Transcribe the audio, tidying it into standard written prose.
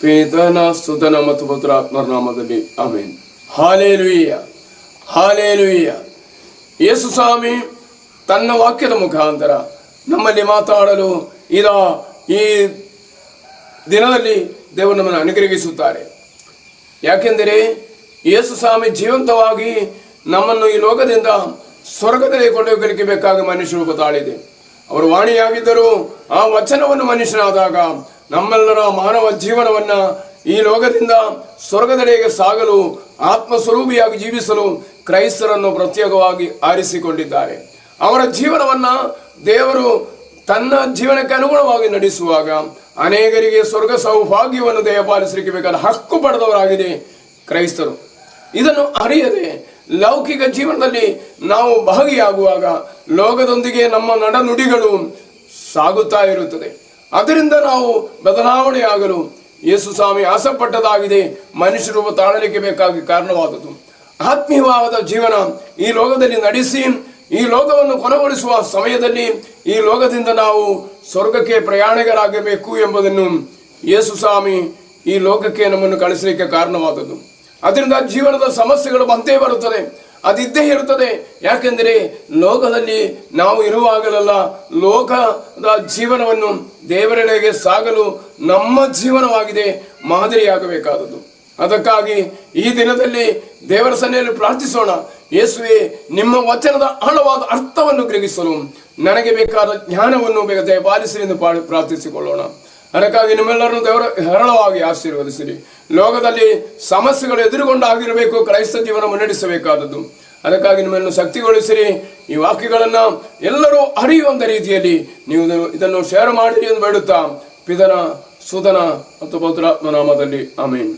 ಪಿತನ ಸುತನ ಮತ್ತು ಪವಿತ್ರಾತ್ಮರ ನಾಮದಲ್ಲಿ ಆಮೆನ್. Hallelujah, hallelujah. ಯೇಸು ಸ್ವಾಮಿ ತನ್ನ ವಾಕ್ಯದ ಮುಖಾಂತರ ನಮ್ಮಲ್ಲಿ ಮಾತಾಡಲು ಈ ದಿನದಲ್ಲಿ ದೇವರು ನಮ್ಮನ್ನು ಅನುಗ್ರಹಿಸುತ್ತಾರೆ. ಯಾಕೆಂದರೆ ಯೇಸು ಸ್ವಾಮಿ ಜೀವಂತವಾಗಿ ನಮ್ಮನ್ನು ಈ ಲೋಕದಿಂದ ಸ್ವರ್ಗದಲ್ಲಿ ಕೊಂಡೊಯ್ಯಲಿಕ್ಕೆ ಬೇಕಾಗಿ ಮನುಷ್ಯ ರೂಪ ತಾಳಿದೆ. ಅವರು ವಾಣಿಯಾಗಿದ್ದರು. ಆ ವಚನವನ್ನು ಮನುಷ್ಯನಾದಾಗ ನಮ್ಮೆಲ್ಲರ ಮಾನವ ಜೀವನವನ್ನ ಈ ಲೋಕದಿಂದ ಸ್ವರ್ಗದೆಡೆಗೆ ಸಾಗಲು ಆತ್ಮಸ್ವರೂಪಿಯಾಗಿ ಜೀವಿಸಲು ಕ್ರೈಸ್ತರನ್ನು ಪ್ರತ್ಯೇಕವಾಗಿ ಆರಿಸಿಕೊಂಡಿದ್ದಾರೆ. ಅವರ ಜೀವನವನ್ನ ದೇವರು ತನ್ನ ಜೀವನಕ್ಕೆ ಅನುಗುಣವಾಗಿ ನಡೆಸುವಾಗ ಅನೇಕರಿಗೆ ಸ್ವರ್ಗ ಸೌಭಾಗ್ಯವನ್ನು ದಯಪಾಲಿಸಲಿಕ್ಕೆ ಬೇಕಾದ ಹಕ್ಕು ಪಡೆದವರಾಗಿದೆ ಕ್ರೈಸ್ತರು. ಇದನ್ನು ಅರಿಯದೆ ಲೌಕಿಕ ಜೀವನದಲ್ಲಿ ನಾವು ಭಾಗಿಯಾಗುವಾಗ ಲೋಕದೊಂದಿಗೆ ನಮ್ಮ ನಡನುಡಿಗಳು ಸಾಗುತ್ತಾ ಇರುತ್ತದೆ. ಅದರಿಂದ ನಾವು ಬದಲಾವಣೆಯಾಗಲು ಯೇಸು ಸ್ವಾಮಿ ಆಸೆಪಟ್ಟದಾಗಿದೆ. ಮನುಷ್ಯ ರೂಪ ತಾಳಲಿಕ್ಕೆ ಬೇಕಾಗಿ ಕಾರಣವಾದದ್ದು ಆತ್ಮೀಯವಾದ ಜೀವನ ಈ ಲೋಕದಲ್ಲಿ ನಡೆಸಿ ಈ ಲೋಕವನ್ನು ಕೊನೆಗೊಳಿಸುವ ಸಮಯದಲ್ಲಿ ಈ ಲೋಕದಿಂದ ನಾವು ಸ್ವರ್ಗಕ್ಕೆ ಪ್ರಯಾಣಿಕರಾಗಬೇಕು ಎಂಬುದನ್ನು ಯೇಸು ಸ್ವಾಮಿ ಈ ಲೋಕಕ್ಕೆ ನಮ್ಮನ್ನು ಕಳಿಸಲಿಕ್ಕೆ ಕಾರಣವಾದದ್ದು. ಅದರಿಂದ ಜೀವನದ ಸಮಸ್ಯೆಗಳು ಬಂದೇ ಬರುತ್ತದೆ, ಅದಿದ್ದೇ ಇರುತ್ತದೆ. ಯಾಕೆಂದರೆ ಲೋಕದಲ್ಲಿ ನಾವು ಇರುವಾಗಲೆಲ್ಲ ಲೋಕದ ಜೀವನವನ್ನು ದೇವರೆಡೆಗೆ ಸಾಗಲು ನಮ್ಮ ಜೀವನವಾಗಿದೆ ಮಾದರಿಯಾಗಬೇಕಾದದ್ದು. ಅದಕ್ಕಾಗಿ ಈ ದಿನದಲ್ಲಿ ದೇವರ ಸನ್ನಿಧಿಯಲ್ಲಿ ಪ್ರಾರ್ಥಿಸೋಣ. ಯೇಸುವೆ, ನಿಮ್ಮ ವಚನದ ಆಳವಾದ ಅರ್ಥವನ್ನು ಗ್ರಹಿಸಲು ನನಗೆ ಬೇಕಾದ ಜ್ಞಾನವನ್ನು ದಯಪಾಲಿಸಿರಿ ಎಂದು ಪ್ರಾರ್ಥಿಸಿಕೊಳ್ಳೋಣ. ಅದಕ್ಕಾಗಿ ನಿಮ್ಮೆಲ್ಲರನ್ನು ದೇವರ ಹೇರಳವಾಗಿ ಆಶೀರ್ವದಿಸಿರಿ. ಲೋಕದಲ್ಲಿ ಸಮಸ್ಯೆಗಳು ಎದುರುಗೊಂಡಾಗಿರಬೇಕು ಕ್ರೈಸ್ತ ಜೀವನ ಮುನ್ನಡೆಸಬೇಕಾದದ್ದು. ಅದಕ್ಕಾಗಿ ನಿಮ್ಮನ್ನು ಶಕ್ತಿಗೊಳಿಸಿರಿ. ಈ ವಾಕ್ಯಗಳನ್ನು ಎಲ್ಲರೂ ಅರಿಯುವಂತ ರೀತಿಯಲ್ಲಿ ನೀವು ಇದನ್ನು ಶೇರ್ ಮಾಡಿರಿ ಎಂದು ಬೇಡುತ್ತಾ ಪಿತನ ಸುತನ ಮತ್ತು ಪವಿತ್ರಾತ್ಮ ನಾಮದಲ್ಲಿ ಆಮೆನ್.